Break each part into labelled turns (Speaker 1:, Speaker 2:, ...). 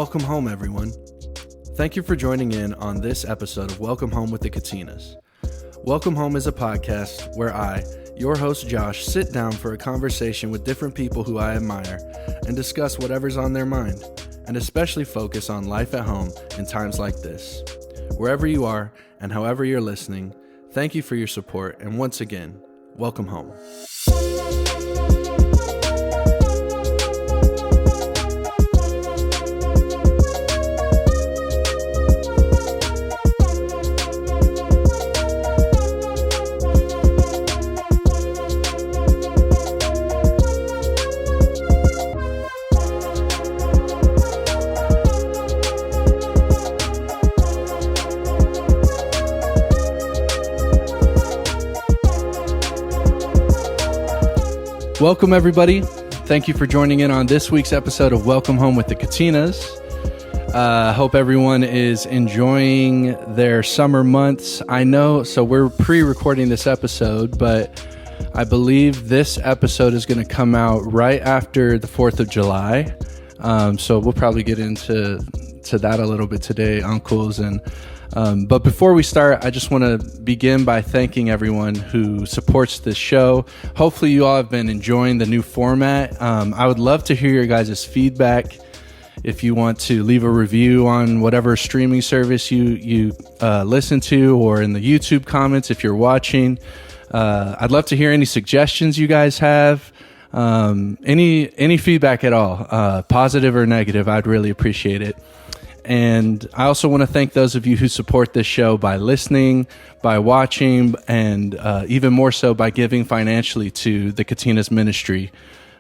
Speaker 1: Welcome home, everyone. Thank you for joining in on this episode of Welcome Home with the Katinas. Welcome Home is a podcast where I, your host Josh, sit down for a conversation with different people who I admire and discuss whatever's on their mind, and especially focus on life at home in times like this. Wherever you are and however you're listening, thank you for your support, and once again, welcome home. Welcome, everybody. Thank you for joining in on this week's episode of Welcome Home with the Katinas. Hope everyone is enjoying their summer months. I know, so we're pre-recording this episode, but I believe this episode is going to come out right after the 4th of July. So we'll probably get into that a little bit today, uncles. But before we start, I just want to begin by thanking everyone who supports this show. Hopefully you all have been enjoying the new format. I would love to hear your guys' feedback. If you want to leave a review on whatever streaming service you listen to, or in the YouTube comments if you're watching, I'd love to hear any suggestions you guys have. Any feedback at all, positive or negative, I'd really appreciate it. And I also want to thank those of you who support this show by listening, by watching, and even more so by giving financially to the Katinas ministry.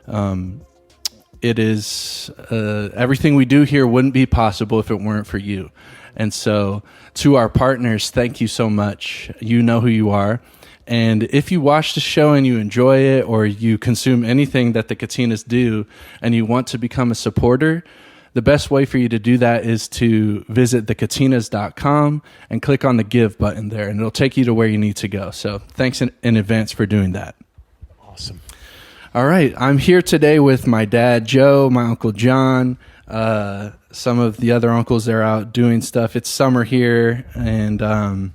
Speaker 1: It is everything we do here wouldn't be possible if it weren't for you. And so to our partners, thank you so much. You know who you are. And if you watch the show and you enjoy it, or you consume anything that the Katinas do and you want to become a supporter, the best way for you to do that is to visit thekatinas.com and click on the give button there, and it'll take you to where you need to go. So thanks in advance for doing that.
Speaker 2: Awesome.
Speaker 1: All right. I'm here today with my dad, Joe, my uncle, John. Some of the other uncles are out doing stuff. It's summer here, and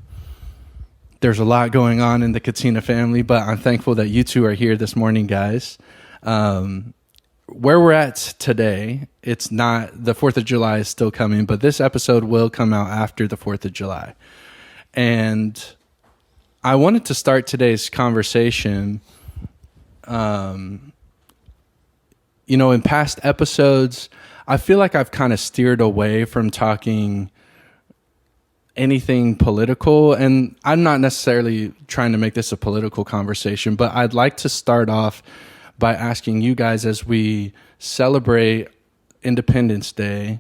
Speaker 1: there's a lot going on in the Katina family, but I'm thankful that you two are here this morning, guys. Where we're at today, it's not, the 4th of July is still coming, but this episode will come out after the 4th of July. And I wanted to start today's conversation, in past episodes, I feel like I've kind of steered away from talking anything political, and I'm not necessarily trying to make this a political conversation, but I'd like to start off by asking you guys, as we celebrate Independence Day,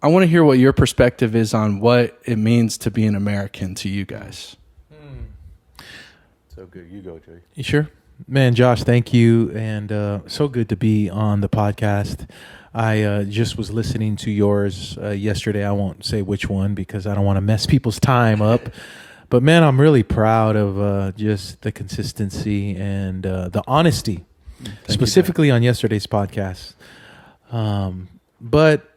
Speaker 1: I want to hear what your perspective is on what it means to be an American to you guys.
Speaker 2: So good. You go, Jay.
Speaker 3: You sure? Man, Josh, thank you. And so good to be on the podcast. I just was listening to yours yesterday. I won't say which one because I don't want to mess people's time up. But, man, I'm really proud of just the consistency and the honesty, specifically on yesterday's podcast. But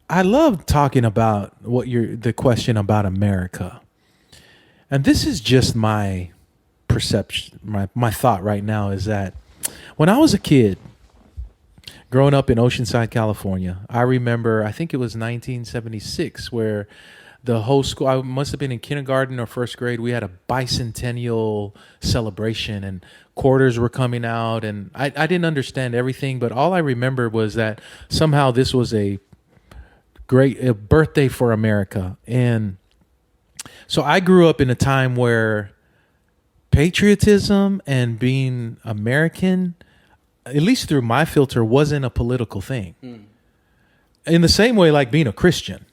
Speaker 3: I love talking about the question about America. And this is just my perception, my thought right now is that when I was a kid, growing up in Oceanside, California, I remember, I think it was 1976, where the whole school, I must have been in kindergarten or first grade, we had a bicentennial celebration and quarters were coming out, and I didn't understand everything, but all I remember was that somehow this was a great birthday for America. And so I grew up in a time where patriotism and being American, at least through my filter, wasn't a political thing. In the same way, like being a Christian.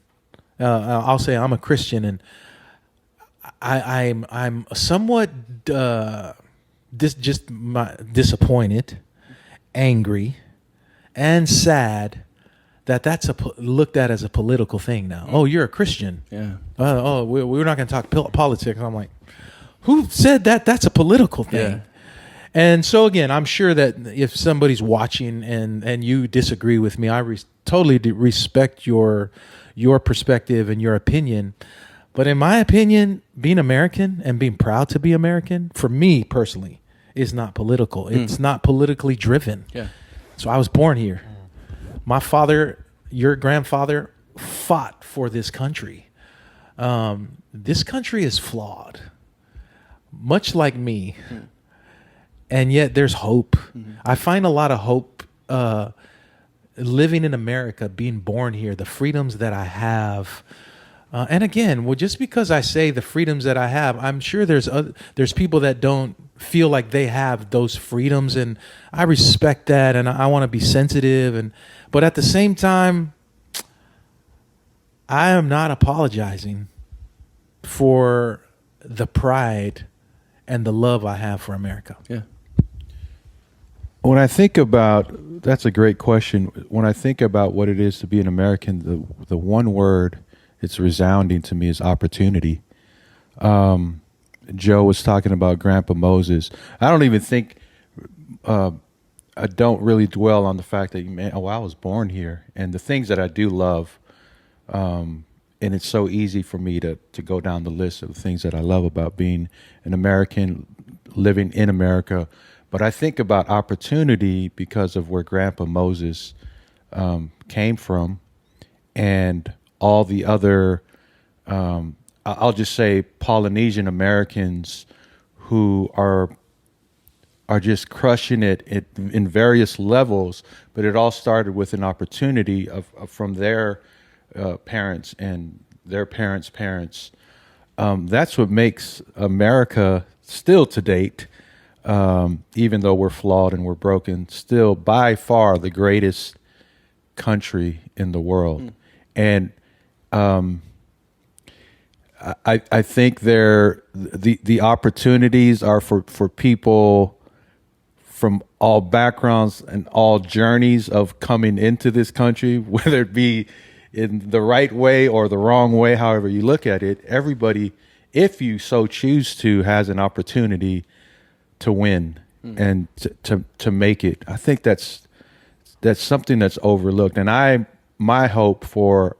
Speaker 3: I'll say I'm a Christian, and I'm somewhat disappointed, angry, and sad that that's looked at as a political thing now. Oh, you're a Christian.
Speaker 1: Yeah.
Speaker 3: We're not going to talk politics. I'm like, who said that? That's a political thing. And so again, I'm sure that if somebody's watching and you disagree with me, I totally respect your perspective and your opinion. But in my opinion, being American and being proud to be American, for me personally, is not political. It's not politically driven.
Speaker 1: Yeah.
Speaker 3: So I was born here. My father, your grandfather, fought for this country. This country is flawed, much like me. And yet there's hope. I find a lot of hope living in America, being born here, the freedoms that I have. And again, well, just because I say the freedoms that I have, I'm sure there's people that don't feel like they have those freedoms, and I respect that, and I want to be sensitive. But at the same time, I am not apologizing for the pride and the love I have for America.
Speaker 1: Yeah.
Speaker 2: When I think about, that's a great question. When I think about what it is to be an American, the one word it's resounding to me is opportunity. Joe was talking about Grandpa Moses. I don't even think, I don't really dwell on the fact that, I was born here. And the things that I do love, and it's so easy for me to go down the list of the things that I love about being an American, living in America. But I think about opportunity because of where Grandpa Moses came from, and all the other, I'll just say Polynesian Americans who are just crushing it in various levels. But it all started with an opportunity from their parents and their parents' parents. That's what makes America still to date, even though we're flawed and we're broken, still by far the greatest country in the world. And I think the opportunities are for people from all backgrounds and all journeys of coming into this country, whether it be in the right way or the wrong way, however you look at it. Everybody, if you so choose to, has an opportunity to win and to make it. I think that's something that's overlooked. And my hope for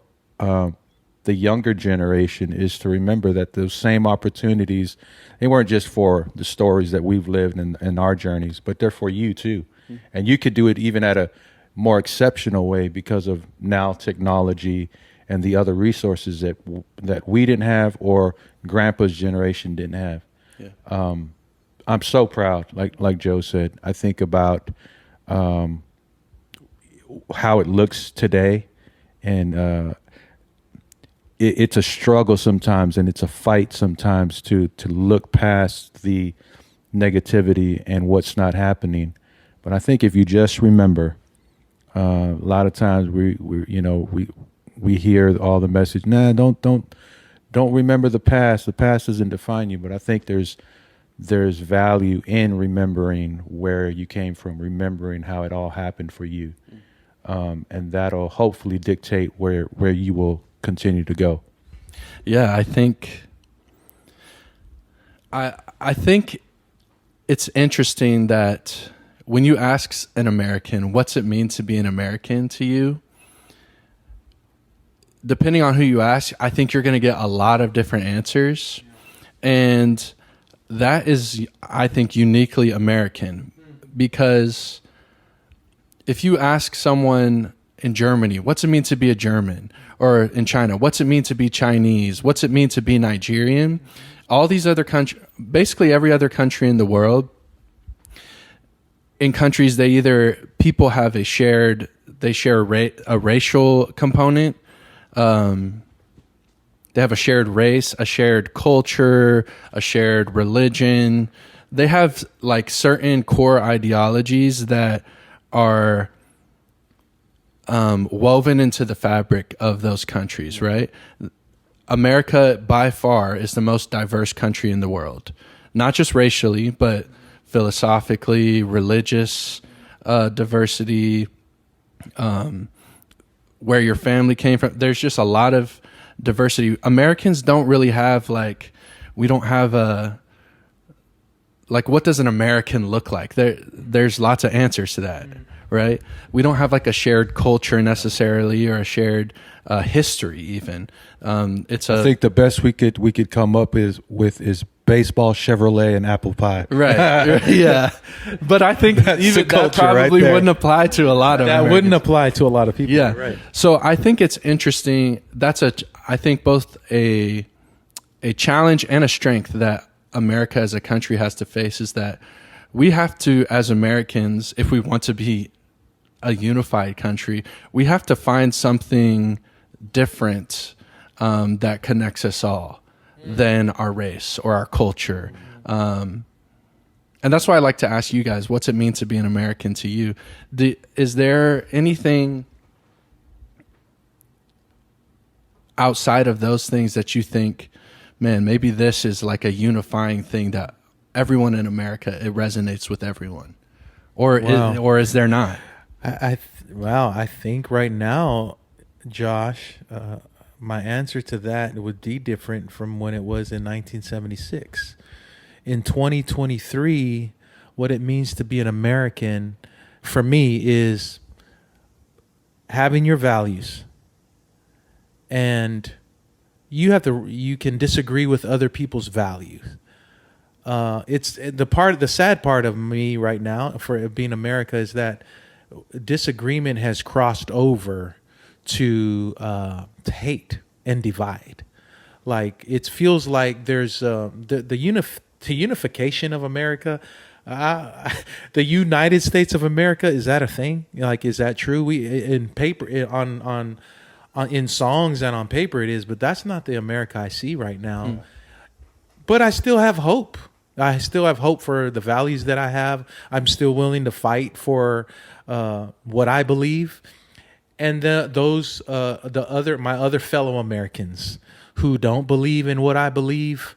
Speaker 2: the younger generation is to remember that those same opportunities, they weren't just for the stories that we've lived in our journeys, but they're for you too. And you could do it even at a more exceptional way because of now technology and the other resources that we didn't have or Grandpa's generation didn't have. Yeah. I'm so proud, like Joe said. I think about how it looks today, and it's a struggle sometimes, and it's a fight sometimes to look past the negativity and what's not happening. But I think if you just remember, a lot of times we hear all the message. Nah, don't remember the past. The past doesn't define you. But I think there's value in remembering where you came from, remembering how it all happened for you, and that'll hopefully dictate where you will continue to go.
Speaker 1: Yeah, I think it's interesting that when you ask an American, what's it mean to be an American to you? Depending on who you ask, I think you're going to get a lot of different answers. And that is, I think, uniquely American, because if you ask someone in Germany, what's it mean to be a German? Or in China, what's it mean to be Chinese? What's it mean to be Nigerian? All these other countries, basically every other country in the world, in countries, people have they share a racial component. They have a shared race, a shared culture, a shared religion. They have like certain core ideologies that are woven into the fabric of those countries, right? America, by far, is the most diverse country in the world. Not just racially, but philosophically, religious diversity, where your family came from. There's just a lot of diversity. Americans don't really have we don't have like, what does an American look like? There's lots of answers to that, right? We don't have like a shared culture necessarily, or a shared history even. I
Speaker 2: think the best we could come up is baseball, Chevrolet, and apple pie.
Speaker 1: Right. Yeah. But I think even that probably wouldn't apply to a lot of
Speaker 3: that
Speaker 1: Americans.
Speaker 3: wouldn't apply to a lot of people.
Speaker 1: Yeah.
Speaker 3: Right.
Speaker 1: So I think it's interesting. I think both a challenge and a strength that America as a country has to face is that we have to, as Americans, if we want to be a unified country, we have to find something different that connects us all than our race or our culture. And that's why I like to ask you guys, what's it mean to be an American to you? Is there anything outside of those things that you think, man, maybe this is like a unifying thing that everyone in America, it resonates with everyone? Or is there not?
Speaker 3: I think right now, Josh, my answer to that would be different from when it was in 1976. In 2023, what it means to be an American for me is having your values, and you can disagree with other people's values. It's the sad part of me right now for being America is that disagreement has crossed over to hate and divide. Like, it feels like there's the unification of America. The United States of America, is that a thing? Like, is that true? We in paper on in songs and on paper it is, but that's not the America I see right now. But I still have hope. I still have hope for the values that I have. I'm still willing to fight for what I believe. And my other fellow Americans who don't believe in what I believe,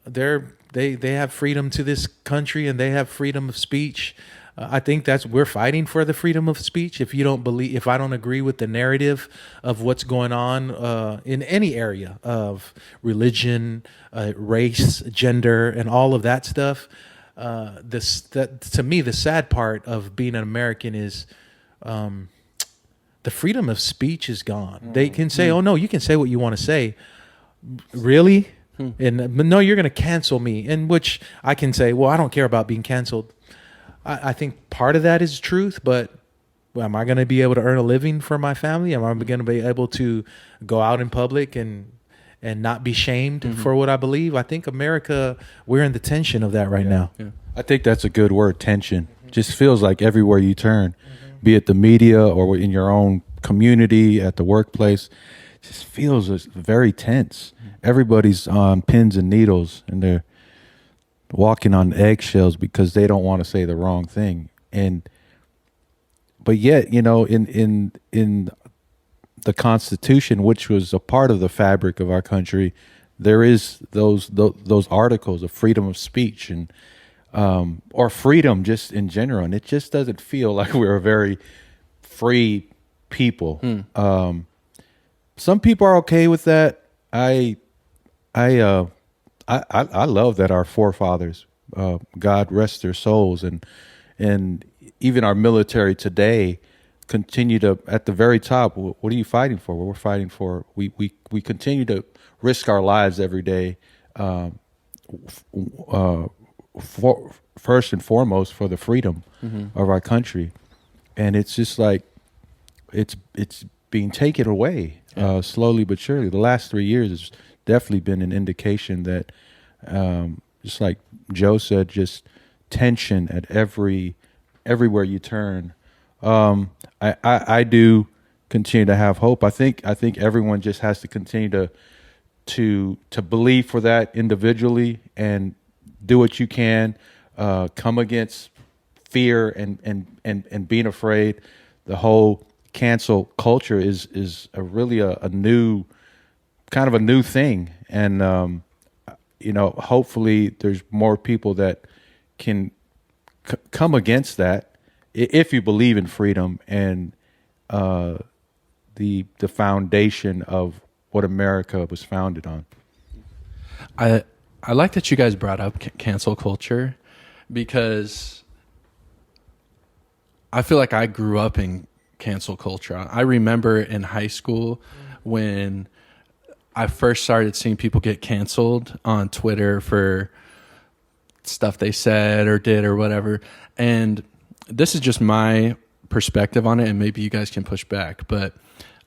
Speaker 3: they have freedom to this country and they have freedom of speech. I think we're fighting for the freedom of speech. If I don't agree with the narrative of what's going on in any area of religion, race, gender, and all of that stuff, to me, the sad part of being an American is the freedom of speech is gone. They can say, "Oh no, you can say what you want to say." Really? But no, you're going to cancel me. In which I can say, "Well, I don't care about being canceled." I think part of that is truth, but am I going to be able to earn a living for my family? Am I going to be able to go out in public and not be shamed for what I believe? I think America, we're in the tension of that right now.
Speaker 2: Yeah. I think that's a good word, tension. Just feels like everywhere you turn, be it the media or in your own community, at the workplace, just feels very tense. Everybody's on pins and needles, and they're walking on eggshells because they don't want to say the wrong thing. But yet, in the Constitution, which was a part of the fabric of our country, there is those articles of freedom of speech and or freedom just in general, and it just doesn't feel like we're a very free people. Some people are okay with that. I love that our forefathers, God rest their souls, and even our military today continue to, at the very top, what are you fighting for? What we're fighting for, we continue to risk our lives every day, first and foremost for the freedom of our country. And it's just like, it's being taken away slowly but surely. The last 3 years has definitely been an indication that, just like Joe said, just tension at everywhere you turn. I do continue to have hope. I think everyone just has to continue to believe for that individually and do what you can. Come against fear and being afraid. The whole cancel culture is really a new kind of a new thing, and hopefully there's more people that can come against that if you believe in freedom and the foundation of what America was founded on.
Speaker 1: I like that you guys brought up cancel culture, because I feel like I grew up in cancel culture. I remember in high school when I first started seeing people get canceled on Twitter for stuff they said or did or whatever. And this is just my perspective on it, and maybe you guys can push back, but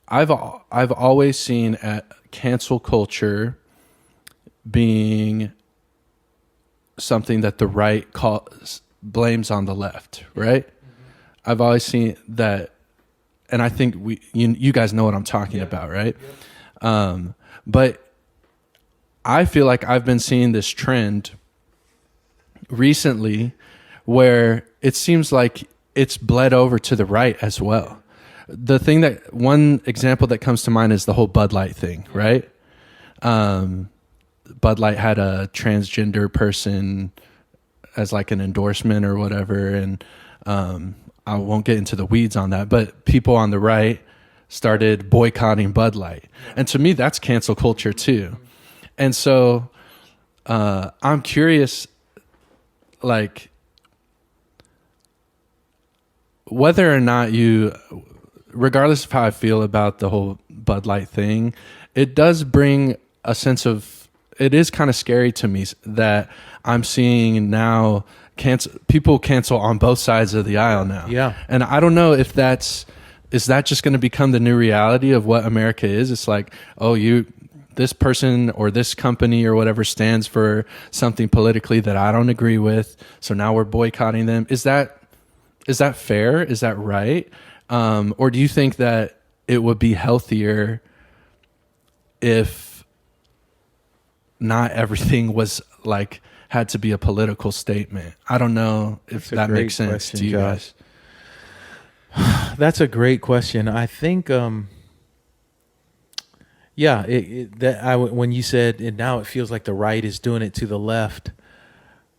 Speaker 1: I've always seen cancel culture being something that the right blames on the left, right? I've always seen that, and I think you guys know what I'm talking about, right? But I feel like I've been seeing this trend recently where it seems like it's bled over to the right as well. One example that comes to mind is the whole Bud Light thing, right? Bud Light had a transgender person as like an endorsement or whatever, and I won't get into the weeds on that, but people on the right started boycotting Bud Light. And to me, that's cancel culture too. And so I'm curious, like, whether or not regardless of how I feel about the whole Bud Light thing, it does bring a sense of, it is kind of scary to me that I'm seeing now people cancel on both sides of the aisle now.
Speaker 3: Yeah.
Speaker 1: And I don't know if is that just going to become the new reality of what America is? It's like, oh, this person or this company or whatever stands for something politically that I don't agree with, so now we're boycotting them. Is that fair? Is that right? Or do you think that it would be healthier if not everything was like had to be a political statement? I don't know if that makes sense to you guys.
Speaker 3: That's a great question. I think, when you said, and now it feels like the right is doing it to the left,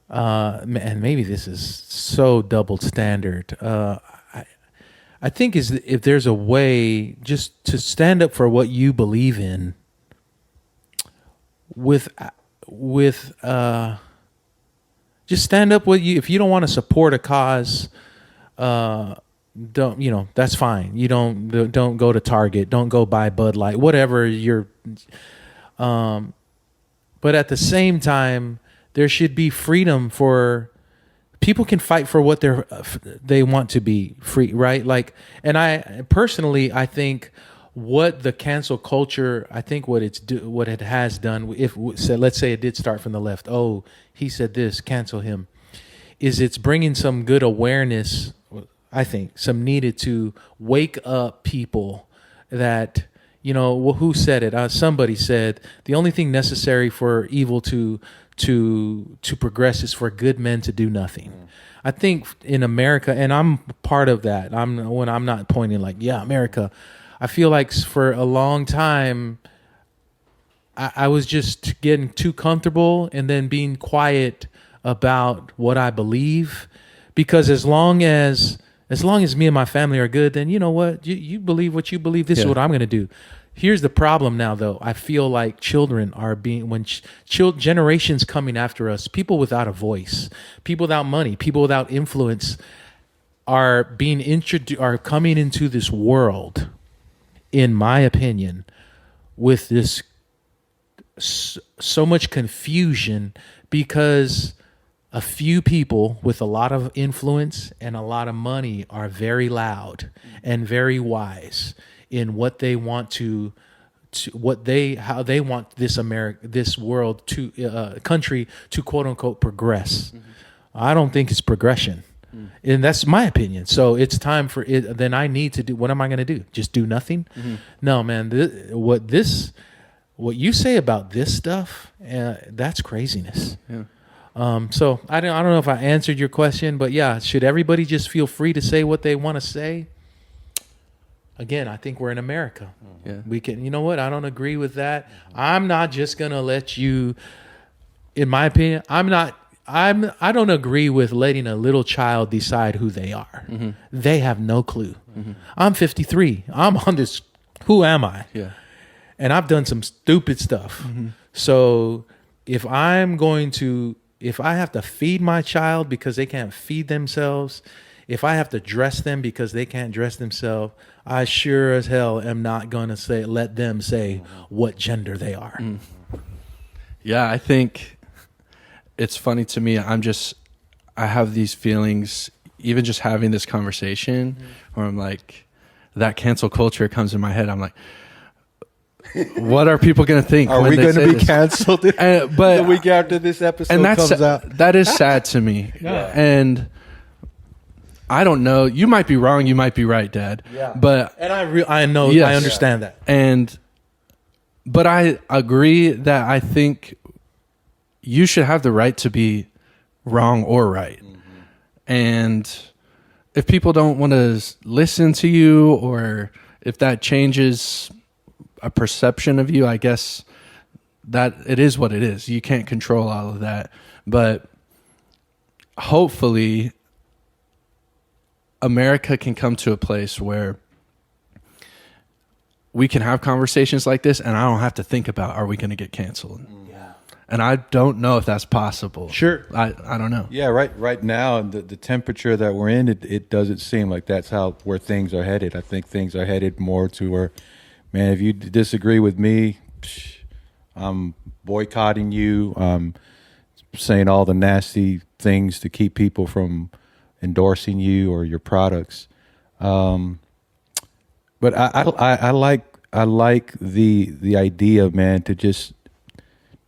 Speaker 3: and maybe this is so double standard. I think if there's a way just to stand up for what you believe in, just stand up with you. If you don't want to support a cause, that's fine. You don't go to Target, don't go buy Bud Light, whatever but at the same time, there should be freedom for people can fight for what they want to be free, right? Like, and I think what the cancel culture, I think what it has done, let's say it did start from the left. Oh, he said this, cancel him. Is it's bringing some good awareness, I think, some needed to wake up people that, who said it? Somebody said the only thing necessary for evil to progress is for good men to do nothing. I think in America, and I'm part of that. I'm not pointing like, yeah, America. I feel like for a long time, I was just getting too comfortable and then being quiet about what I believe, because as long as me and my family are good, then you know what, you believe what you believe. This is what I'm going to do. Here's the problem now, though. I feel like children are generations coming after us, people without a voice, people without money, people without influence are coming into this world, in my opinion, with this so much confusion because a few people with a lot of influence and a lot of money are very loud and very wise in what they want how they want this world to country to quote unquote progress. Mm-hmm. I don't think it's progression. And that's my opinion. So it's time for it. Then I need to do, what am I going to do? Just do nothing? Mm-hmm. No, man, what you say about this stuff, that's craziness. Yeah. So I don't know if I answered your question, but yeah, should everybody just feel free to say what they want to say? Again, I think we're in America. Yeah. We can, you know what? I don't agree with that. I'm not just going to let you, in my opinion, I don't agree with letting a little child decide who they are. Mm-hmm. They have no clue. Mm-hmm. I'm 53. I'm on this. Who am I? Yeah. And I've done some stupid stuff. Mm-hmm. So if I'm going to if I have to feed my child because they can't feed themselves, if I have to dress them because they can't dress themselves, I sure as hell am not going to let them say what gender they are.
Speaker 1: Yeah, I think it's funny to me. I have these feelings, even just having this conversation, where I'm like, that cancel culture comes in my head. I'm like, what are people going to think?
Speaker 2: Are we going to be canceled
Speaker 1: but
Speaker 2: the week after this episode comes out?
Speaker 1: That is sad to me.
Speaker 3: Yeah.
Speaker 1: And I don't know. You might be wrong. You might be right, Dad.
Speaker 3: Yeah.
Speaker 1: But
Speaker 3: I know.
Speaker 1: Yes.
Speaker 3: I understand that.
Speaker 1: But I agree that I think you should have the right to be wrong or right. And if people don't want to listen to you, or if that changes a perception of you, I guess that it is what it is. You can't control all of that. But hopefully America can come to a place where we can have conversations like this, and I don't have to think about, are we going to get canceled?
Speaker 3: Yeah.
Speaker 1: And I don't know if that's possible.
Speaker 3: Sure.
Speaker 1: I don't know.
Speaker 2: Yeah, right now, the temperature that we're in, it doesn't seem like that's where things are headed. I think things are headed more to where, man, if you disagree with me, I'm boycotting you. I'm saying all the nasty things to keep people from endorsing you or your products. But I like the idea, man, to just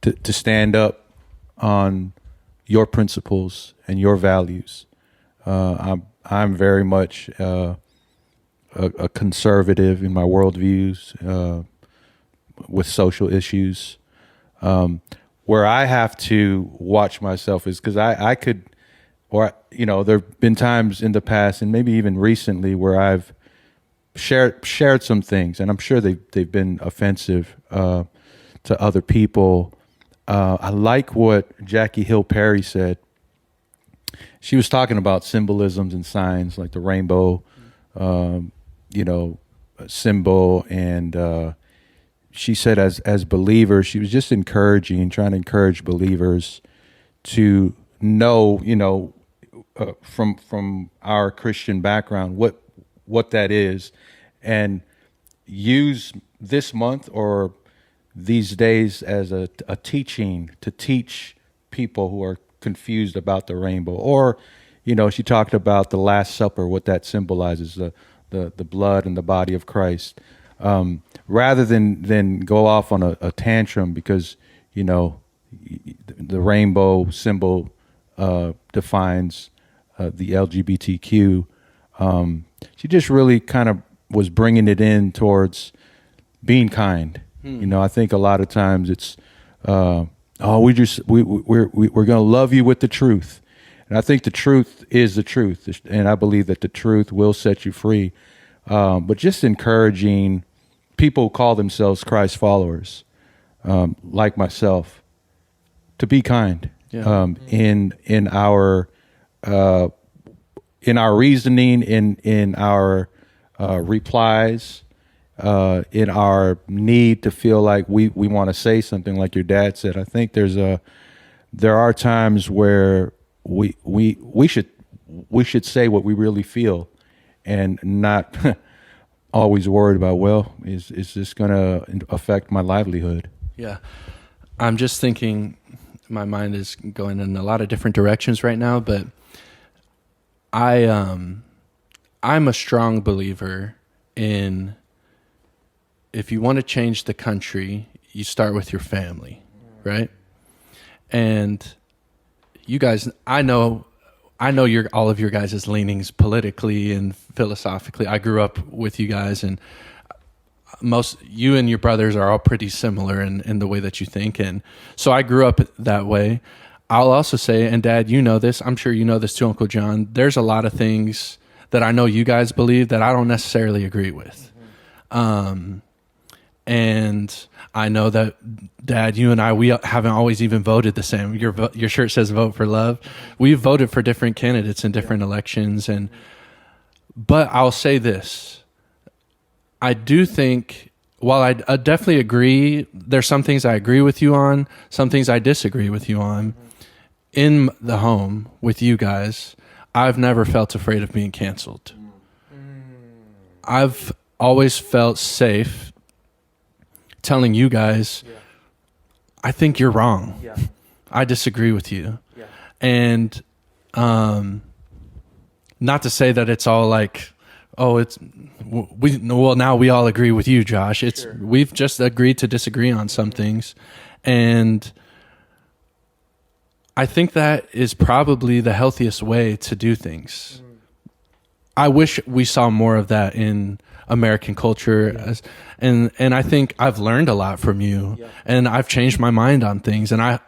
Speaker 2: to stand up on your principles and your values. I'm very much a conservative in my worldviews with social issues. Where I have to watch myself is because I could, or there have been times in the past and maybe even recently where I've shared some things, and I'm sure they've been offensive to other people. I like what Jackie Hill Perry said. She was talking about symbolisms and signs like the rainbow, symbol, and she said as believers, she was just trying to encourage believers to know, from our Christian background, what that is, and use this month or these days as a teaching to teach people who are confused about the rainbow. Or, she talked about the Last Supper, what that symbolizes, the blood and the body of Christ. Rather than go off on a tantrum because, the rainbow symbol defines the LGBTQ. She just really kind of was bringing it in towards being kind. I think a lot of times it's, we're going to love you with the truth. And I think the truth is the truth. And I believe that the truth will set you free. But just encouraging people who call themselves Christ followers, like myself, to be kind.
Speaker 1: Yeah.
Speaker 2: In our reasoning, in our replies, in our need to feel like we want to say something, like your dad said. I think there are times where we should say what we really feel, and not always worried about, well, is this going to affect my livelihood?
Speaker 1: Yeah. I'm just thinking, my mind is going in a lot of different directions right now, but I'm a strong believer in, if you want to change the country, you start with your family, right? And you guys, I know all of your guys' leanings politically and philosophically. I grew up with you guys, and you and your brothers are all pretty similar in the way that you think. And so I grew up that way. I'll also say, and Dad, you know this, I'm sure you know this too, Uncle John, there's a lot of things that I know you guys believe that I don't necessarily agree with. And I know that, Dad, you and I, we haven't always even voted the same. Your shirt says "Vote for Love." We've voted for different candidates in different elections, but I'll say this: I do think, while I definitely agree, there's some things I agree with you on, some things I disagree with you on. in the home with you guys, I've never felt afraid of being canceled. I've always felt safe telling you guys, I think you're wrong.
Speaker 3: Yeah.
Speaker 1: I disagree with you.
Speaker 3: Yeah.
Speaker 1: And not to say that it's all like, oh, now we all agree with you, Josh. We've just agreed to disagree on some things. And I think that is probably the healthiest way to do things. I wish we saw more of that in American culture, and I think I've learned a lot from you, and I've changed my mind on things, and I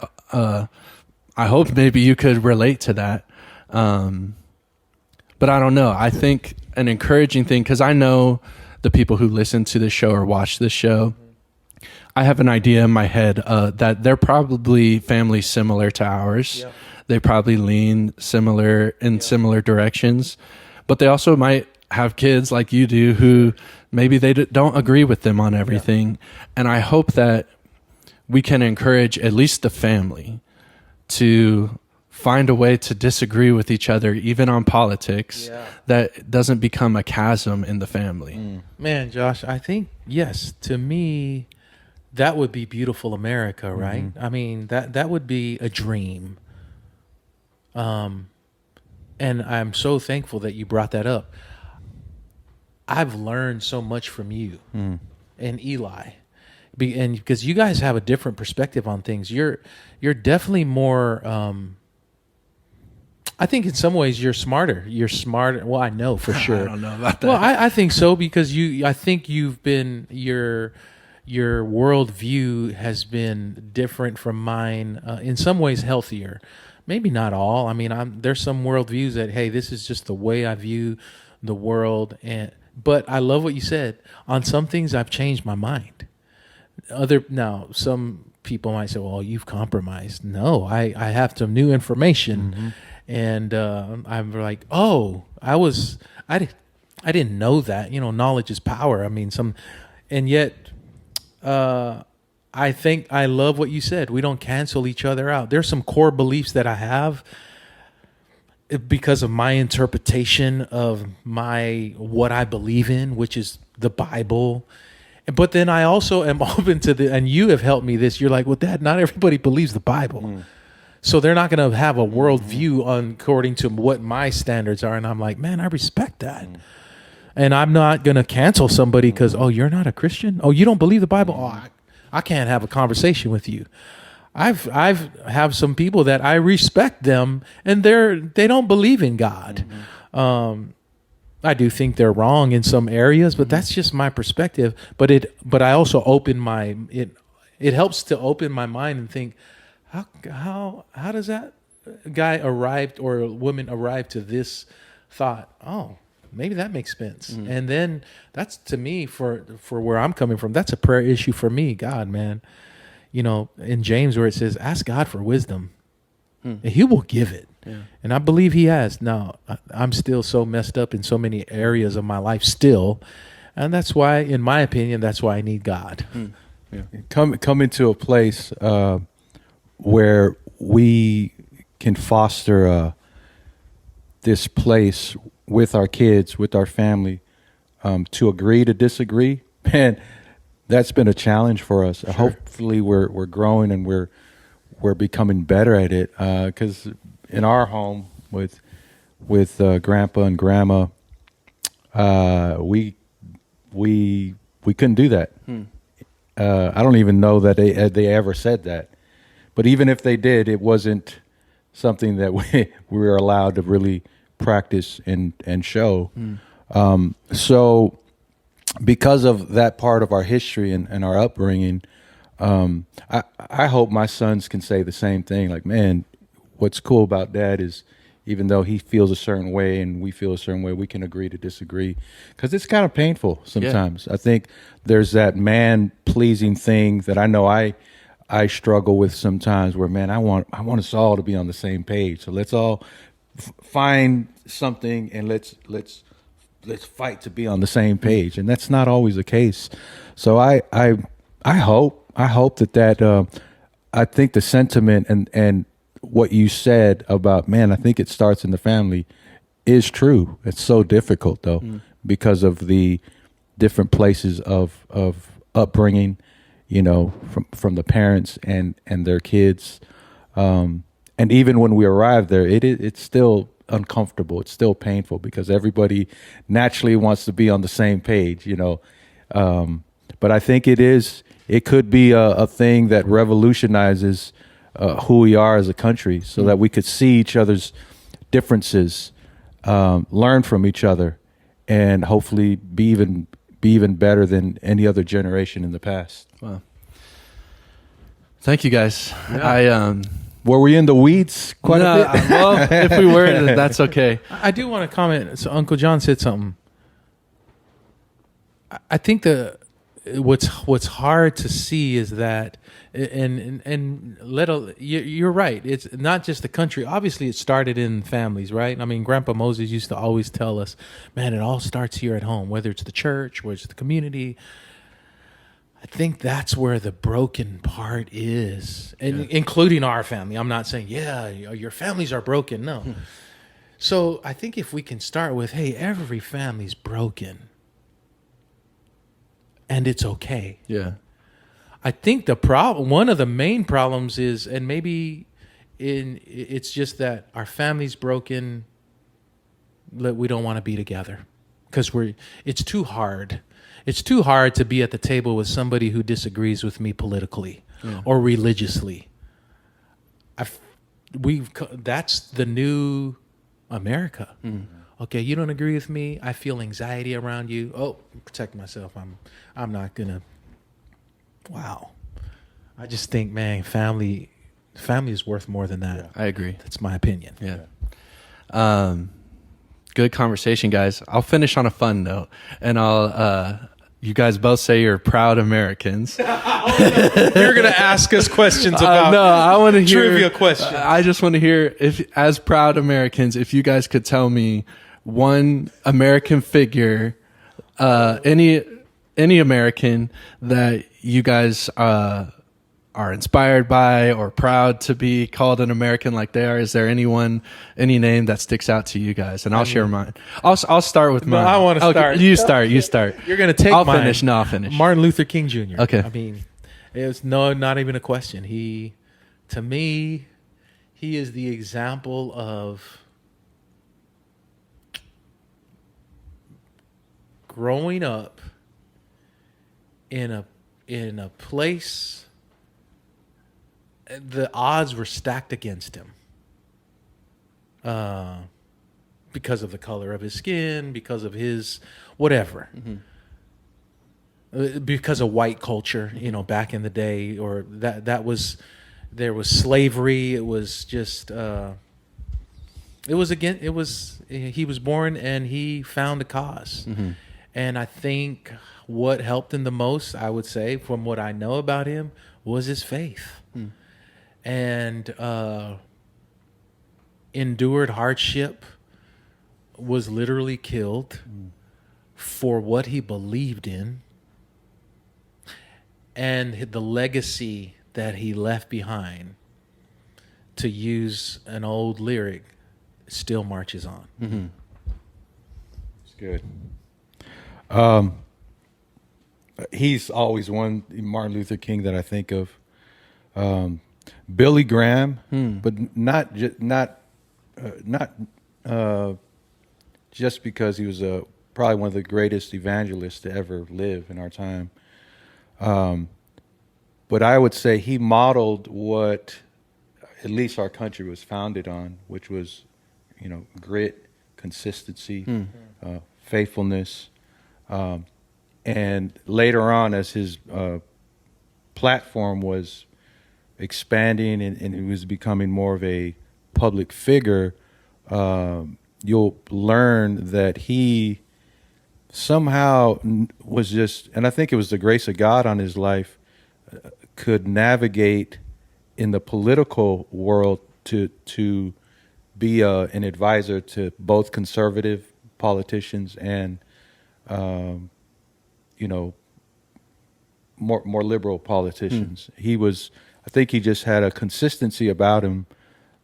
Speaker 1: hope maybe you could relate to that, but I don't know. I think an encouraging thing, because I know the people who listen to this show or watch this show, I have an idea in my head that they're probably families similar to ours.
Speaker 3: Yeah.
Speaker 1: They probably lean similar in similar directions, but they also might have kids like you do who maybe they don't agree with them on everything. And I hope that we can encourage at least the family to find a way to disagree with each other, even on politics, that doesn't become a chasm in the family.
Speaker 3: Man, Josh, I think, yes, to me, that would be beautiful America, right? I mean, that would be a dream. And I'm so thankful that you brought that up. I've learned so much from you and Eli, and because you guys have a different perspective on things. You're definitely more. I think in some ways you're smarter. You're smarter. Well, I know for sure.
Speaker 1: I don't know about that.
Speaker 3: Well, I think so, because I think you've been your worldview has been different from mine. In some ways, healthier. Maybe not all. I mean, there's some worldviews that, hey, this is just the way I view the world. But I love what you said. On some things, I've changed my mind. Now, some people might say, well, you've compromised. No, I have some new information. And I'm like, oh, I didn't know that. Knowledge is power. I mean, and yet I think I love what you said. We don't cancel each other out. There's some core beliefs that I have because of my interpretation of what I believe in, which is the Bible. But then I also am open to and you have helped me this. You're like, well, Dad, not everybody believes the Bible. So they're not going to have a worldview according to what my standards are. And I'm like, man, I respect that. And I'm not going to cancel somebody because, oh, you're not a Christian? Oh, you don't believe the Bible? Oh, I can't have a conversation with you. I've have some people that I respect them, and they don't believe in God. I do think they're wrong in some areas, but that's just my perspective. But I also it helps to open my mind and think, how does that guy arrived or woman arrive to this thought? Oh, maybe that makes sense. And then that's, to me, for where I'm coming from, that's a prayer issue for me. God, man, in James where it says, ask God for wisdom and he will give it. And I believe he has. Now, I'm still so messed up in so many areas of my life still. And that's why, in my opinion, that's why I need God.
Speaker 2: Come into a place where we can foster this place with our kids, with our family, to agree to disagree. Man, that's been a challenge for us. Sure. Hopefully we're growing and we're becoming better at it. Because in our home with Grandpa and Grandma, we couldn't do that. I don't even know that they ever said that. But even if they did, it wasn't something that we were allowed to really practice and show. So because of that part of our history and our upbringing, I hope my sons can say the same thing. Like, man, what's cool about Dad is even though he feels a certain way and we feel a certain way, we can agree to disagree, because it's kind of painful sometimes. I think there's that man-pleasing thing that I know I struggle with sometimes, where, man, I want us all to be on the same page. So let's all find something and let's fight to be on the same page. And that's not always the case. So I hope that I think the sentiment and what you said about, man, I think it starts in the family is true. It's so difficult though, because of the different places of upbringing, you know, from the parents and their kids. And even when we arrive there, it's still uncomfortable. It's still painful because everybody naturally wants to be on the same page, you know. But I think it could be a thing that revolutionizes who we are as a country, so that we could see each other's differences, learn from each other, and hopefully be even better than any other generation in the past.
Speaker 1: Wow. Thank you guys. Yeah.
Speaker 2: Were we in the weeds quite a bit?
Speaker 1: Well, if we were, that's okay.
Speaker 3: I do want to comment. So Uncle John said something. I think what's hard to see is that, you're right. It's not just the country. Obviously, it started in families, right? I mean, Grandpa Moses used to always tell us, man, it all starts here at home, whether it's the church, whether it's the community. I think that's where the broken part is, and including our family. I'm not saying, your families are broken. No. So I think if we can start with, hey, every family's broken, and it's okay.
Speaker 1: Yeah.
Speaker 3: I think one of the main problems is, and maybe it's just that our family's broken, that we don't want to be together because it's too hard. It's too hard to be at the table with somebody who disagrees with me politically or religiously. That's the new America. Okay, you don't agree with me. I feel anxiety around you. Oh, protect myself. I'm not gonna. Wow. I just think, man, family is worth more than that.
Speaker 1: Yeah, I agree.
Speaker 3: That's my opinion.
Speaker 1: Yeah. Good conversation, guys. I'll finish on a fun note, and you guys both say you're proud Americans.
Speaker 3: You're going to ask us questions about
Speaker 1: no, I want to hear
Speaker 3: trivia questions.
Speaker 1: I just want to hear, if as proud Americans, if you guys could tell me one American figure, any American that you guys are inspired by or proud to be called an American like they are. Is there any name that sticks out to you guys? And I'll share mine. I'll start with mine.
Speaker 3: I want to start.
Speaker 1: You start. You're
Speaker 3: going to take
Speaker 1: I'll
Speaker 3: mine.
Speaker 1: finish. No, I'll finish.
Speaker 3: Martin Luther King Jr.
Speaker 1: Okay.
Speaker 3: I mean, it was not even a question. To me, he is the example of growing up in a place. The odds were stacked against him because of the color of his skin, because of his whatever, because of white culture, back in the day, or there was slavery. It was just he was born and he found a cause, and I think what helped him the most, I would say, from what I know about him, was his faith. And endured hardship, was literally killed for what he believed in, and the legacy that he left behind, to use an old lyric, still marches on.
Speaker 2: It's good. He's always one, Martin Luther King, that I think of. Billy Graham, but not just because he was probably one of the greatest evangelists to ever live in our time. But I would say he modeled what at least our country was founded on, which was, grit, consistency, faithfulness, and later on, as his platform was expanding and he was becoming more of a public figure, you'll learn that he somehow was just, and I think it was the grace of God on his life, could navigate in the political world to be an advisor to both conservative politicians and more liberal politicians. I think he just had a consistency about him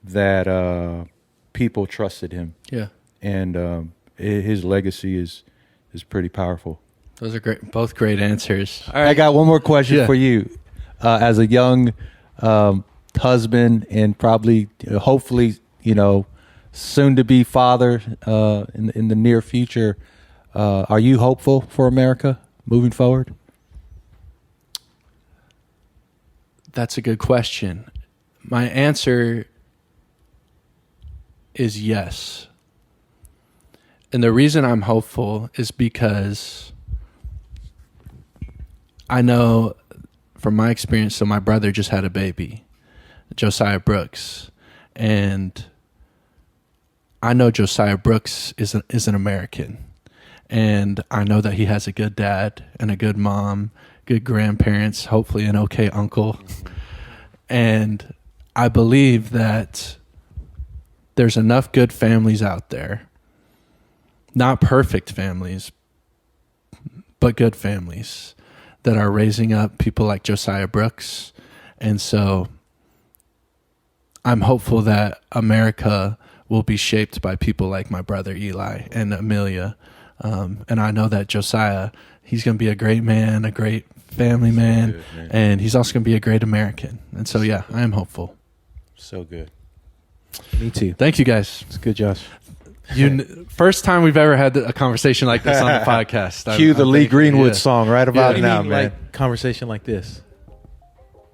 Speaker 2: that people trusted him,
Speaker 1: Yeah.
Speaker 2: and his legacy is pretty powerful.
Speaker 1: Those are great. Both great answers. All
Speaker 2: I
Speaker 1: right.
Speaker 2: got one more question
Speaker 1: Yeah.
Speaker 2: for you. As a young husband and probably, hopefully, soon to be father in the near future, are you hopeful for America moving forward?
Speaker 1: That's a good question. My answer is yes. And the reason I'm hopeful is because I know from my experience, so my brother just had a baby, Josiah Brooks. And I know Josiah Brooks is an American. And I know that he has a good dad and a good mom, good grandparents, hopefully an okay uncle. And I believe that there's enough good families out there, not perfect families, but good families that are raising up people like Josiah Brooks. And so I'm hopeful that America will be shaped by people like my brother Eli and Amelia. And I know that Josiah, he's going to be a great man, a great family man,
Speaker 2: good, man.
Speaker 1: and he's also going to be a great American. And so, yeah, I am hopeful.
Speaker 2: So good.
Speaker 3: Me too.
Speaker 1: Thank you, guys.
Speaker 3: It's good, Josh.
Speaker 1: First time we've ever had a conversation like this on the podcast.
Speaker 2: Cue the Lee Greenwood
Speaker 1: yeah.
Speaker 2: song right about
Speaker 3: What do you
Speaker 2: now,
Speaker 3: mean,
Speaker 2: man.
Speaker 3: like conversation like this?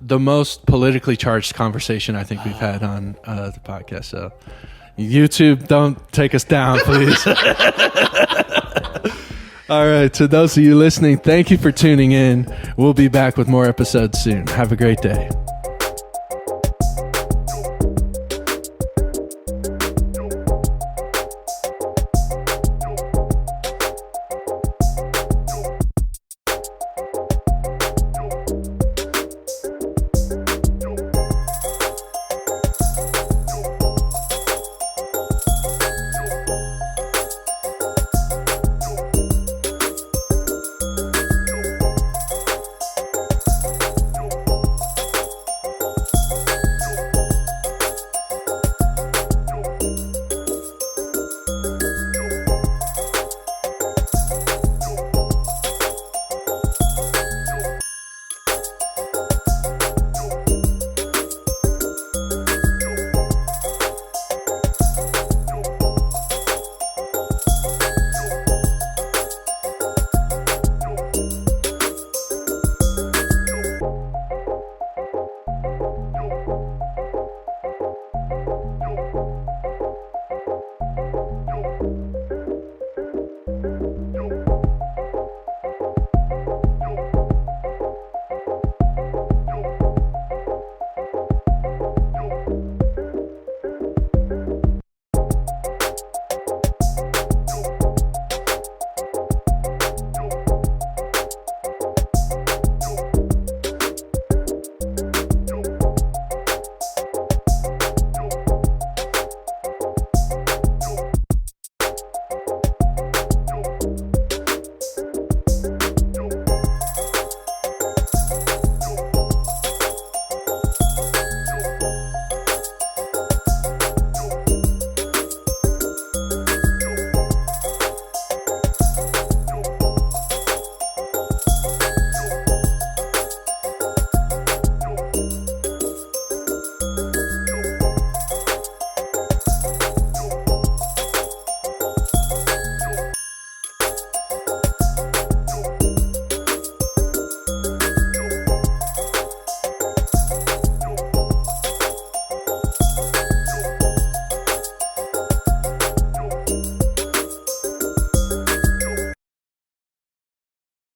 Speaker 1: The most politically charged conversation I think we've had on the podcast. So, YouTube, don't take us down, please. All right. To those of you listening, thank you for tuning in. We'll be back with more episodes soon. Have a great day.